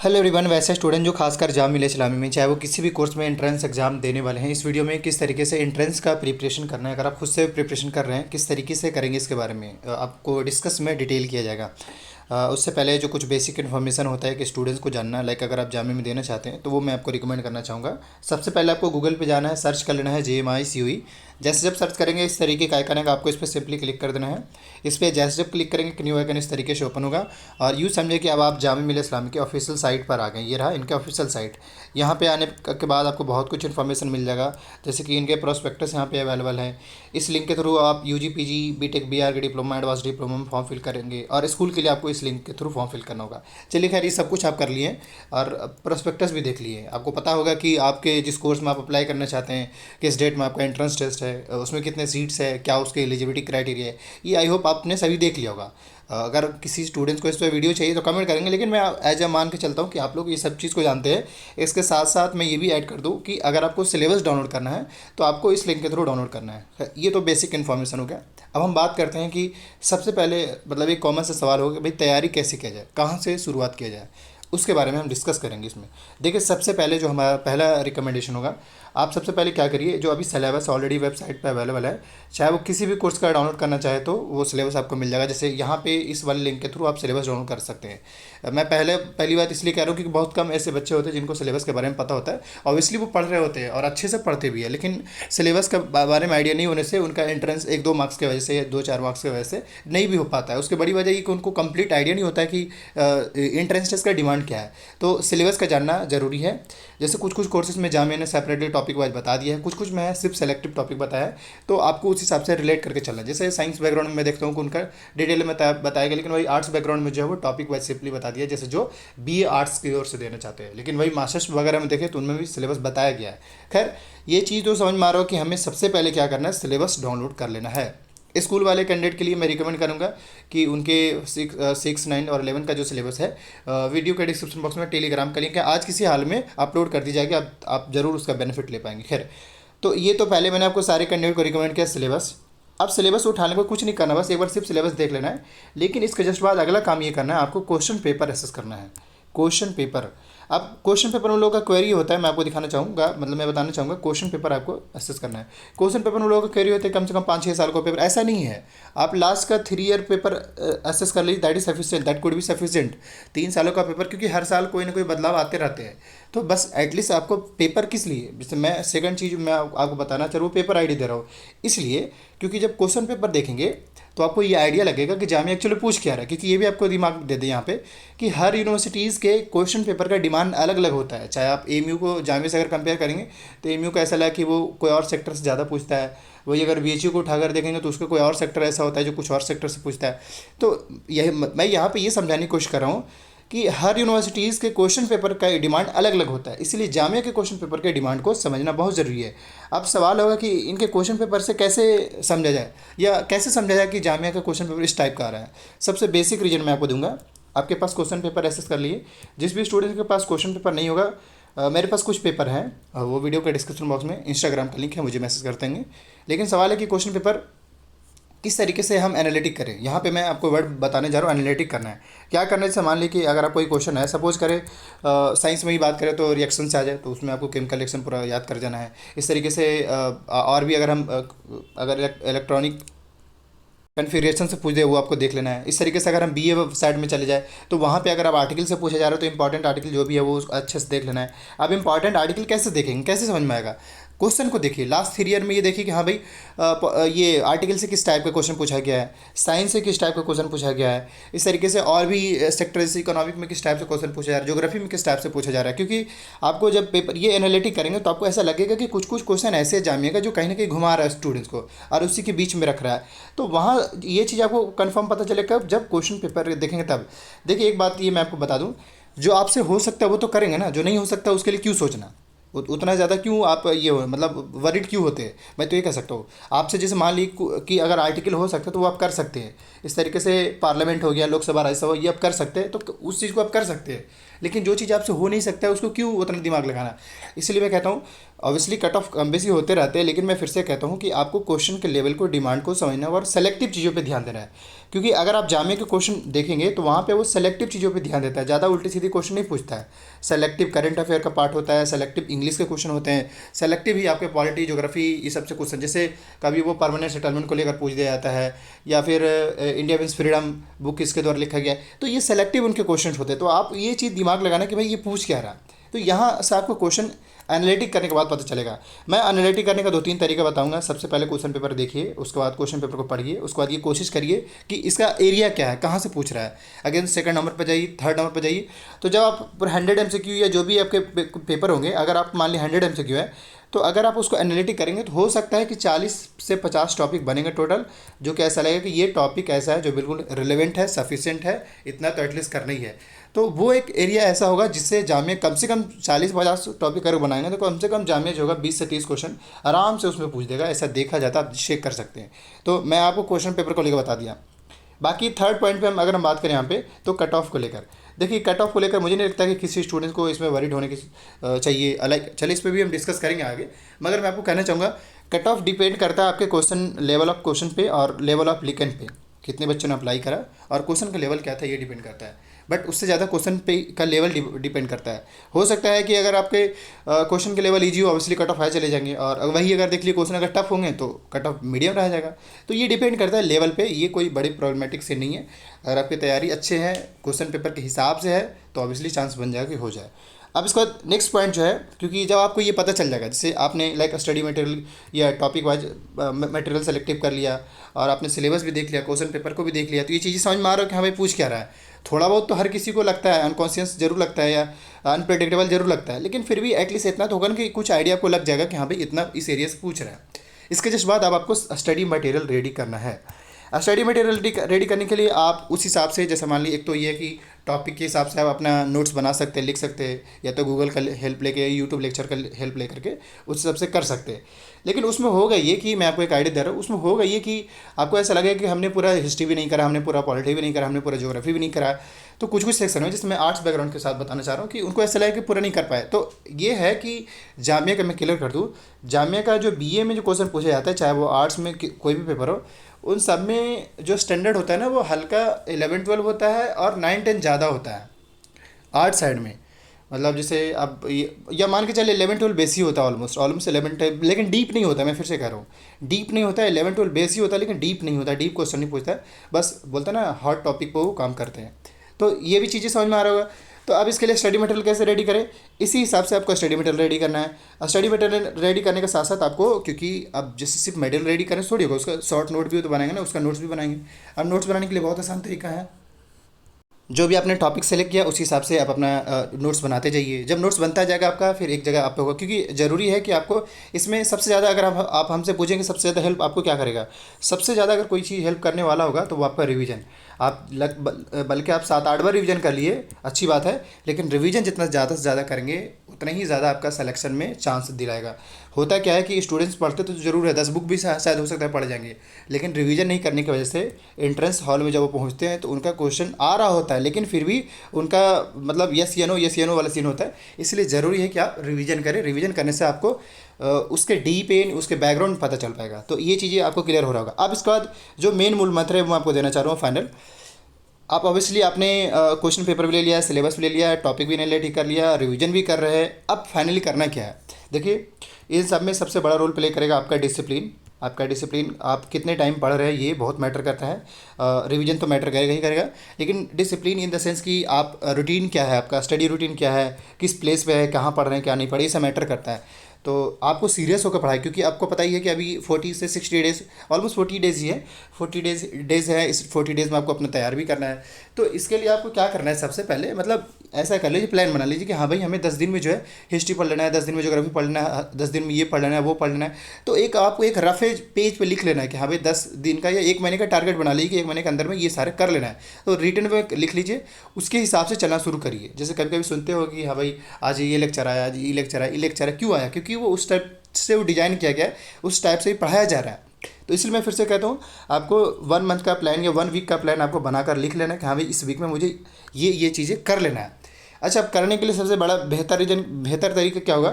Hello everyone. वैसे student जो खासकर जाम मिले इस्लामी में, चाहे वो किसी भी कोर्स में एंट्रेंस एग्जाम देने वाले हैं, इस वीडियो में किस तरीके से एंट्रेंस का प्रिपरेशन करना है, अगर आप खुद से प्रिपरेशन कर रहे हैं किस तरीके से करेंगे इसके बारे में आपको डिस्कस में डिटेल किया जाएगा। उससे पहले जो कुछ बेसिक इन्फॉर्मेशन होता है कि स्टूडेंट्स को जानना, लाइक अगर आप जामे में देना चाहते हैं तो वो मैं आपको रिकमेंड करना चाहूँगा। सबसे पहले आपको गूगल पे जाना है, सर्च कर लेना है JMICUE। जैसे जब सर्च करेंगे इस तरीके का आइकन है, आपको इस पर सिंपली क्लिक कर देना है। इस पर जैसे जब क्लिक करेंगे न्यू आइकन इस तरीके से ओपन होगा और यूँ समझे कि अब आप जामे मिल्लिया इस्लामिया के ऑफिशियल साइट पर आ गए। ये रहा इनका ऑफिशियल साइट। यहाँ पे आने के बाद आपको बहुत कुछ इन्फॉर्मेशन मिल जाएगा, जैसे कि इनके प्रोस्पेक्टस यहाँ पे अवेलेबल है। इस लिंक के थ्रू आप UG PG BTech BR के डिप्लोमा एडवांस डिप्लोमा में फॉर्म फिल करेंगे और स्कूल के लिए आपको इस लिंक के थ्रू फॉर्म फिल करना होगा। चलिए खैर, ये सब कुछ आप कर लिए और प्रोस्पेक्टस भी देख लिए। आपको पता होगा कि आपके जिस कोर्स में आप अप्लाई करना चाहते हैं किस डेट में आपका एंट्रेंस टेस्ट है, उसमें कितने सीट्स है, क्या उसके एलिजिबिलिटी क्राइटेरिया है, ये आई होप आपने सभी देख लिया होगा। अगर किसी स्टूडेंट्स को इस पर वीडियो चाहिए तो कमेंट करेंगे, लेकिन मैं एज ए मान के चलता हूँ कि आप लोग ये सब चीज़ को जानते हैं। इसके साथ साथ मैं ये भी ऐड कर दूँ कि अगर आपको सिलेबस डाउनलोड करना है तो आपको इस लिंक के थ्रू डाउनलोड करना है। ये तो बेसिक इन्फॉर्मेशन हो गया। अब हम बात करते हैं कि सबसे पहले मतलब एक कॉमन सा सवाल होगा, भाई तैयारी कैसे किया जाए, कहाँ से शुरुआत किया जाए, उसके बारे में हम डिस्कस करेंगे इसमें। देखिए, सबसे पहले जो हमारा पहला रिकमेंडेशन होगा, आप सबसे पहले क्या करिए, जो अभी सिलेबस ऑलरेडी वेबसाइट पे अवेलेबल है, चाहे वो किसी भी कोर्स का डाउनलोड करना चाहे तो वो सिलेबस आपको मिल जाएगा। जैसे यहाँ पे इस वाले लिंक के थ्रू आप सिलेबस डाउनलोड कर सकते हैं। मैं पहली बात इसलिए कह रहा हूँ क्योंकि बहुत कम ऐसे बच्चे होते हैं जिनको सिलेबस के बारे में पता होता है। ऑब्वियसली वो पढ़ रहे होते हैं और अच्छे से पढ़ते भी है, लेकिन सिलेबस के बारे में आइडिया नहीं होने से उनका एंट्रेंस 1-2 मार्क्स की वजह से या 2-4 मार्क्स की वजह से नहीं भी हो पाता है। उसकी बड़ी वजह ये कि उनको कंप्लीट आइडिया नहीं होता है कि एंट्रेंस टेस्ट का डिमांड क्या है। तो सिलेबस का जानना ज़रूरी है। जैसे कुछ कुछ कोर्सेज में जामे ने सेपरेटली टॉपिक वाइज बता दिया है, कुछ कुछ में सिर्फ सेलेक्टिव टॉपिक बताया है, तो आपको उस हिसाब से रिलेट करके चलना है। जैसे साइंस बैकग्राउंड में मैं देखता हूँ कि उनका डिटेल में बताएगा, लेकिन वही आर्ट्स बैकग्राउंड में जो है वो टॉपिक वाइज सिंपली बता दिया, जैसे जो BA आर्ट्स की ओर से देना चाहते हैं। लेकिन वही मास्टर्स वगैरह में देखें तो उनमें भी सिलेबस बताया गया है। खैर, ये चीज़ तो समझ में आ रहा हो कि हमें सबसे पहले क्या करना है, सिलेबस डाउनलोड कर लेना है। स्कूल वाले कैंडिडेट के लिए मैं रिकमेंड करूंगा कि उनके 6, 9 और 11 का जो सिलेबस है, वीडियो के डिस्क्रिप्शन बॉक्स में टेलीग्राम का लिंक है, आज किसी हाल में अपलोड कर दी जाएगी। आप जरूर उसका बेनिफिट ले पाएंगे। खैर, तो ये तो पहले मैंने आपको सारे कैंडिडेट को रिकमेंड किया सिलेबस। अब सिलेबस उठाने को कुछ नहीं करना, बस एक बार सिर्फ सिलेबस देख लेना है। लेकिन इसके जस्ट बाद अगला काम ये करना है, आपको क्वेश्चन पेपर एसेस करना है। क्वेश्चन पेपर, अब क्वेश्चन पेपर उन लोगों का क्वेरी होता है, मैं आपको दिखाना चाहूँगा, मतलब मैं बताना चाहूँगा क्वेश्चन पेपर आपको एसेस करना है। क्वेश्चन पेपर उन लोगों का क्वेरी होता है कम से कम 5-6 साल का पेपर, ऐसा नहीं है। आप लास्ट का 3 ईयर पेपर एसेस कर लीजिए, that is sufficient, that could be sufficient. 3 सालों का पेपर, क्योंकि हर साल कोई ना कोई बदलाव आते रहते हैं। तो बस एटलीस्ट आपको पेपर किस लिए, जैसे मैं सेकंड चीज़ मैं आपको बताना चाह रहा हूँ, पेपर आईडी दे रहा हूँ इसलिए क्योंकि जब क्वेश्चन पेपर देखेंगे तो आपको ये आइडिया लगेगा कि जामिया एक्चुअली पूछ क्या रहा है। क्योंकि ये भी आपको दिमाग दे दे यहाँ पे कि हर यूनिवर्सिटीज़ के क्वेश्चन पेपर का डिमांड अलग अलग होता है। चाहे आप AMU को जामिया से अगर कंपेयर करेंगे तो AMU का ऐसा लगा कि वो कोई और सेक्टर से ज़्यादा पूछता है। वही अगर BHU को उठाकर देखेंगे तो उसका कोई और सेक्टर ऐसा होता है जो कुछ और सेक्टर से पूछता है। तो यह मैं यहाँ पे ये समझाने की कोशिश कर रहा हूँ कि हर यूनिवर्सिटीज़ के क्वेश्चन पेपर का डिमांड अलग अलग होता है, इसलिए जामिया के क्वेश्चन पेपर के डिमांड को समझना बहुत ज़रूरी है। अब सवाल होगा कि इनके क्वेश्चन पेपर से कैसे समझा जाए या कैसे समझा जाए कि जामिया का क्वेश्चन पेपर इस टाइप का आ रहा है। सबसे बेसिक रीजन मैं आपको दूंगा। आपके पास क्वेश्चन पेपर एसेस कर लिए। जिस भी स्टूडेंट के पास क्वेश्चन पेपर नहीं होगा, मेरे पास कुछ पेपर हैं, वो वीडियो के डिस्क्रिप्शन बॉक्स में इंस्टाग्राम का लिंक है, मुझे मैसेज कर देंगे। लेकिन सवाल है कि क्वेश्चन पेपर किस तरीके से हम एनालिटिक करें। यहाँ पे मैं आपको वर्ड बताने जा रहा हूँ, एनालिटिक करना है। क्या करना है, जैसे मान ली कि अगर आप कोई क्वेश्चन है, सपोज करें साइंस में ही बात करें तो रिएक्शन से आ जाए, तो उसमें आपको केमिकल रिएक्शन पूरा याद कर जाना है। इस तरीके से और भी अगर हम अगर इलेक्ट्रॉनिक कन्फिग्रेशन से पूछ दे वो आपको देख लेना है। इस तरीके से अगर हम BA साइड में चले जाए तो वहाँ पे अगर आप आर्टिकल से पूछे जा रहे हो तो इंपॉर्टेंट आर्टिकल जो भी है वो अच्छे से देख लेना है। अब इंपॉर्टेंट आर्टिकल कैसे देखेंगे, कैसे समझ में आएगा, क्वेश्चन को देखिए। लास्ट 3 ईयर में ये देखिए कि हाँ भाई ये आर्टिकल से किस टाइप का क्वेश्चन पूछा गया है, साइंस से किस टाइप का क्वेश्चन पूछा गया है, इस तरीके से और भी सेक्टर जैसे इकोनॉमिक में किस टाइप से क्वेश्चन पूछा जा रहा है, ज्योग्राफी में किस टाइप से पूछा जा रहा है। क्योंकि आपको जब पेपर ये एनालिटिक करेंगे तो आपको ऐसा लगेगा कि कुछ कुछ क्वेश्चन ऐसे जामिएगा जो कहीं ना कहीं घुमा रहा है स्टूडेंट्स को और उसी के बीच में रख रहा है। तो वहाँ ये चीज़ आपको कन्फर्म पता चलेगा जब क्वेश्चन पेपर देखेंगे तब। देखिए, एक बात ये मैं आपको बता दूँ, जो आपसे हो सकता है वो तो करेंगे ना, जो नहीं हो सकता उसके लिए क्यों सोचना, उतना ज़्यादा क्यों आप ये हो मतलब वरिड क्यों होते हैं। मैं तो ये कह सकता हूँ आपसे, जैसे मान ली कि अगर आर्टिकल हो सकता है तो वो आप कर सकते हैं। इस तरीके से पार्लियामेंट हो गया, लोकसभा राज्यसभा, ये आप कर सकते हैं, तो उस चीज़ को आप कर सकते हैं। लेकिन जो चीज़ आपसे हो नहीं सकता है उसको क्यों उतना दिमाग लगाना। इसलिए मैं कहता हूँ ऑब्वियसली कट ऑफ कम बेसी होते रहते हैं, लेकिन मैं फिर से कहता हूँ कि आपको क्वेश्चन के लेवल को, डिमांड को समझना और सेलेक्टिव चीज़ों पे ध्यान देना है। क्योंकि अगर आप जामिया के क्वेश्चन देखेंगे तो वहाँ पे वो सेलेक्टिव चीज़ों पे ध्यान देता है, ज़्यादा उल्टी सीधी क्वेश्चन नहीं पूछता है। सेलेक्टिव करंट अफेयर का पार्ट होता है, सेलेक्टिव इंग्लिश के क्वेश्चन होते हैं, सेलेक्टिव ही आपके पॉलिटी, ज्योग्राफी, ये सबसे क्वेश्चन, जैसे कभी वो परमानेंट सेटलमेंट को लेकर पूछ दिया जाता है, या फिर इंडिया मीन्स फ्रीडम बुक किसके द्वारा लिखा गया है, तो ये सेलेक्टिव उनके क्वेश्चन होते हैं। तो आप ये चीज़ दिमाग लगाना कि भाई ये पूछ क्या रहा है। तो यहाँ से आपको क्वेश्चन एनालिटिक करने के बाद पता चलेगा। मैं एनालिटिक करने का 2-3 तरीका बताऊंगा। सबसे पहले क्वेश्चन पेपर देखिए, उसके बाद क्वेश्चन पेपर को पढ़िए, उसके बाद ये कोशिश करिए कि इसका एरिया क्या है, कहाँ से पूछ रहा है। अगेन सेकंड नंबर पर जाइए, थर्ड नंबर पर जाइए। तो जब आप 100 MCQ या जो भी आपके पेपर होंगे, अगर आप मान ली 100 MCQ है, तो अगर आप उसको एनालिटिक करेंगे तो हो सकता है कि 40 से 50 टॉपिक बनेंगे टोटल, जो कि ऐसा लगेगा कि ये टॉपिक ऐसा है जो बिल्कुल रिलेवेंट है, सफिशिएंट है, इतना तो एटलीस्ट करना ही है। तो वो एक एरिया ऐसा होगा जिससे जामिया कम से कम 40-50 टॉपिक अगर बनाएंगे तो कम से कम जामिया जो होगा 20 से 30 क्वेश्चन आराम से उसमें पूछ देगा। ऐसा देखा जाता है, आप चेक कर सकते हैं। तो मैं आपको क्वेश्चन पेपर को लेकर बता दिया। बाकी थर्ड पॉइंट पे हम अगर हम बात करें यहाँ पे, तो कट ऑफ को लेकर, देखिए कट ऑफ को लेकर मुझे नहीं लगता कि किसी स्टूडेंट को इसमें वरीड होने की चाहिए। अलग चलिए इस पर भी हम डिस्कस करेंगे आगे, मगर मैं आपको कहना चाहूँगा कट ऑफ डिपेंड करता है आपके क्वेश्चन, लेवल ऑफ क्वेश्चन पे और लेवल ऑफ लिखन पे, कितने बच्चों ने अप्लाई करा और क्वेश्चन का लेवल क्या था, ये डिपेंड करता है। बट उससे ज़्यादा क्वेश्चन पे का लेवल डिपेंड करता है। हो सकता है कि अगर आपके क्वेश्चन के लेवल ईजी हो, ऑब्वियसली कट ऑफ हाई चले जाएंगे, और वही अगर देख लिए क्वेश्चन अगर टफ होंगे तो कट ऑफ मीडियम रह जाएगा। तो ये डिपेंड करता है लेवल पे, ये कोई बड़ी प्रॉब्लमेटिक से नहीं है। अगर आपकी तैयारी अच्छे है, क्वेश्चन पेपर के हिसाब से है, तो ऑब्वियसली चांस बन जाएगा कि हो जाए। अब इसके बाद नेक्स्ट पॉइंट जो है, क्योंकि जब आपको ये पता चल जाएगा, जैसे आपने लाइक स्टडी मटेरियल या टॉपिक वाइज मटेरियल सेलेक्टिव कर लिया और आपने सिलेबस भी देख लिया, क्वेश्चन पेपर को भी देख लिया, तो ये चीज़ें समझ में आ रहा है कि हाँ भाई पूछ क्या रहा है। थोड़ा बहुत तो हर किसी को लगता है, अनकॉन्शियस जरूर लगता है या अनप्रेडिक्टेबल जरूर लगता है, लेकिन फिर भी एटलीस्ट इतना तो होगा ना कि कुछ आइडिया आपको लग जाएगा कि हाँ भाई इतना इस एरिया से पूछ रहा है। इसके जस्ट बाद अब आपको स्टडी मटेरियल रेडी करना है। स्टडी मटेरियल रेडी करने के लिए आप उस हिसाब से, जैसे मान ली, एक तो ये है कि टॉपिक के हिसाब से आप अपना नोट्स बना सकते हैं, लिख सकते हैं, या तो गूगल का हेल्प लेके, यूट्यूब लेक्चर का हेल्प लेकर के उस हिसाब से कर सकते हैं। लेकिन उसमें होगा ये कि मैं आपको एक आइडिया दे रहा हूँ, उसमें होगा ये कि आपको ऐसा लगेगा कि हमने पूरा हिस्ट्री भी नहीं करा, हमने पूरा पॉलिटी भी नहीं करा, हमने पूरा ज्योग्राफी भी नहीं करा। तो कुछ कुछ सेक्शन है जिसमें मैं आर्ट्स बैकग्राउंड के साथ बताना चाह रहा हूँ कि उनको ऐसा लगे कि पूरा नहीं कर पाए। तो ये है कि जामिया का मैं क्लियर कर दूँ, जामिया का जो बीए में जो क्वेश्चन पूछा जाता है, चाहे वो आर्ट्स में कोई भी पेपर हो, उन सब में जो स्टैंडर्ड होता है ना, वो हल्का 11-12 होता है और 9-10 ज़्यादा होता है आर्ट साइड में। मतलब जैसे अब या मान के चले 11-12 बेस ही होता है, ऑलमोस्ट 11-12, लेकिन डीप नहीं होता। मैं फिर से कह रहा हूँ, डीप नहीं होता है, 11-12 बेस ही होता है, लेकिन डीप नहीं होता, डीप क्वेश्चन नहीं पूछता है, बस बोलता है ना हॉट टॉपिक पर वो काम करते हैं। तो ये भी चीज़ें समझ में आ रहा होगा। तो अब इसके लिए स्टडी मटेरियल कैसे रेडी करें, इसी हिसाब से आपको स्टडी मटेरियल रेडी करना है। स्टडी मटेरियल रेडी करने के साथ साथ आपको, क्योंकि अब जैसे सिर्फ मटेरियल रेडी करें थोड़ी होगा, उसका शॉर्ट नोट भी तो बनाएंगे ना, उसका नोट्स भी बनाएंगे। अब नोट्स बनाने के लिए बहुत आसान तरीका है, जो भी आपने टॉपिक सेलेक्ट किया उस हिसाब से आप अपना नोट्स बनाते जाइए। जब नोट्स बनता जाएगा आपका, फिर एक जगह आप पे होगा, क्योंकि ज़रूरी है कि आपको इसमें सबसे ज़्यादा, अगर आप हमसे पूछेंगे सबसे ज़्यादा हेल्प आपको क्या करेगा, सबसे ज़्यादा अगर कोई चीज़ हेल्प करने वाला होगा तो वो आपका रिवीजन। आप बल्कि आप 7-8 बार रिवीजन कर लिए, अच्छी बात है, लेकिन रिवीजन जितना ज़्यादा से ज़्यादा करेंगे उतना ही ज़्यादा आपका सिलेक्शन में चांस दिलाएगा। होता क्या है कि स्टूडेंट्स पढ़ते तो ज़रूर है, 10 बुक भी शायद हो सकता है पढ़ जाएंगे, लेकिन रिवीजन नहीं करने की वजह से एंट्रेंस हॉल में जब वो पहुंचते हैं तो उनका क्वेश्चन आ रहा होता है, लेकिन फिर भी उनका मतलब यस या नो वाला सीन होता है। इसलिए ज़रूरी है कि आप रिवीजन करें। रिवीजन करने से आपको उसके डीप एन, उसके बैकग्राउंड पता चल पाएगा। तो ये चीज़ें आपको क्लियर हो रहा होगा। अब इसके बाद जो मेन मूल मंत्र है वो मैं आपको देना चाह रहा हूँ फाइनल। आप ऑब्वियसली आपने क्वेश्चन पेपर भी ले लिया, सिलेबस भी ले लिया, टॉपिक भी नहीं ठीक कर लिया, रिवीजन भी कर रहे हैं। अब फाइनली करना क्या है, देखिए इन सब में सबसे बड़ा रोल प्ले करेगा आपका डिसिप्लिन। आपका डिसिप्लिन, आप कितने टाइम पढ़ रहे हैं ये बहुत मैटर करता है। रिवीजन तो मैटर करेगा ही करेगा, लेकिन डिसिप्लिन इन द सेंस कि आप रूटीन क्या है, आपका स्टडी रूटीन क्या है, किस प्लेस पे है, कहाँ पढ़ रहे हैं, क्या नहीं पढ़ रहे, ये सब मैटर करता है। तो आपको सीरियस होकर पढ़ाई, क्योंकि आपको पता ही है कि अभी 40 से 60 डेज़, ऑलमोस्ट 40 डेज़ ही है, 40 डेज़ है। इस 40 डेज़ में आपको अपना तैयार भी करना है। तो इसके लिए आपको क्या करना है, सबसे पहले मतलब ऐसा कर लीजिए, प्लान बना लीजिए कि हाँ भाई हमें 10 दिन में जो है हिस्ट्री पढ़ लेना है, 10 दिन में ज्योग्राफी पढ़ लेना है, 10 दिन में ये पढ़ लेना है, वो पढ़ लेना है। तो एक आपको एक रफ पेज पे लिख लेना है कि हाँ भाई 10 दिन का या 1 महीने का टारगेट बना लीजिए कि 1 महीने के अंदर में ये सारे कर लेना है। तो रिटर्न में लिख लीजिए, उसके हिसाब से चलना शुरू करिए। जैसे कभी कभी सुनते हो कि हाँ भाई आज ये लेक्चर आया, आज ये लेक्चर आया, ये लेक्चर आया, क्यों आया, क्योंकि वो उस टाइप से वो डिज़ाइन किया गया है, उस टाइप से ही पढ़ाया जा रहा है। तो इसलिए मैं फिर से कहता हूँ, आपको 1 मंथ का प्लान या 1 वीक का प्लान आपको बनाकर लिख लेना है कि हाँ भाई इस वीक में मुझे ये चीज़ें कर लेना है। अच्छा, अब करने के लिए सबसे बड़ा बेहतर तरीका क्या होगा,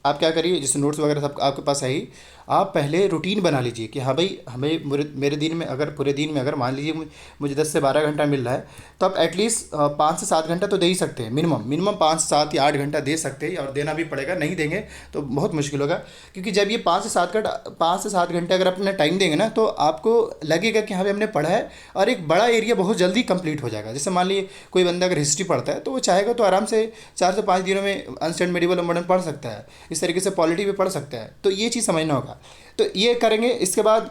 आप क्या करिए, जैसे नोट्स वगैरह सब आपके पास है ही, आप पहले रूटीन बना लीजिए कि हाँ भाई हमें मेरे दिन में अगर पूरे दिन में अगर मान लीजिए मुझे 10 से 12 घंटा मिल रहा है, तो आप एटलीस्ट 5 से 7 घंटा तो दे ही सकते हैं, मिनिमम मिनिमम 5 से 7 या 8 घंटा दे सकते हैं, और देना भी पड़ेगा, नहीं देंगे तो बहुत मुश्किल होगा। क्योंकि जब ये 5 से 7 घंटे अगर अपना टाइम देंगे ना, तो आपको लगेगा कि हाँ भाई हमने पढ़ा है, और एक बड़ा एरिया बहुत जल्दी कंप्लीट हो जाएगा। जैसे मान लीजिए कोई बंदा अगर हिस्ट्री पढ़ता है, तो वो चाहेगा तो आराम से 4 से 5 दिनों में एंशिएंट मेडिवल और मॉडर्न पढ़ सकता है, इस तरीके से पॉलिटी भी पढ़ सकता है। तो ये चीज़ समझना होगा। तो ये करेंगे। इसके बाद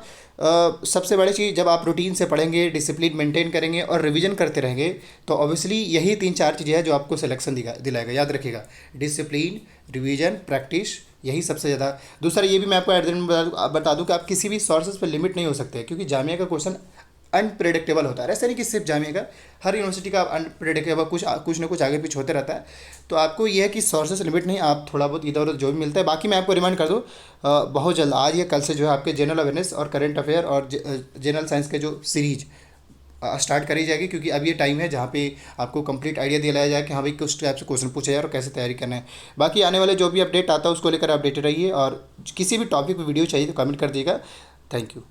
सबसे बड़ी चीज़, जब आप रूटीन से पढ़ेंगे, डिसिप्लिन मेंटेन करेंगे और रिवीजन करते रहेंगे, तो ऑब्वियसली यही 3-4 चीज़ें हैं जो आपको सिलेक्शन दिलाएगा। याद रखिएगा, डिसिप्लिन, रिवीजन, प्रैक्टिस, यही सबसे ज़्यादा। दूसरा ये भी मैं आपको एट द एंड बता दूं कि आप किसी भी सोर्सेज पर लिमिट नहीं हो सकते, क्योंकि जामिया का क्वेश्चन अनप्रेडिक्टेबल होता है। ऐसा नहीं कि सिर्फ जामिया का, हर यूनिवर्सिटी का अनप्रेडिक्टेबल कुछ ना कुछ आगे पीछे होते रहता है। तो आपको ये है कि सोर्सेस लिमिट नहीं, आप थोड़ा बहुत इधर उधर जो भी मिलता है। बाकी मैं आपको रिमाइंड कर दूँ, बहुत जल्द आज या कल से जो है आपके जनरल अवेयरनेस और करंट अफेयर और जनरल साइंस के जो सीरीज स्टार्ट करी जाएगी, क्योंकि अब ये टाइम है जहाँ पे आपको कंप्लीट आइडिया दिलाया जाए कि हाँ भाई किस टाइप से क्वेश्चन पूछा जाए और कैसे तैयारी करना है। बाकी आने वाले जो भी अपडेट आता है उसको लेकर अपडेटेड रहिए, और किसी भी टॉपिक पे वीडियो चाहिए तो कमेंट कर दिएगा। Thank you.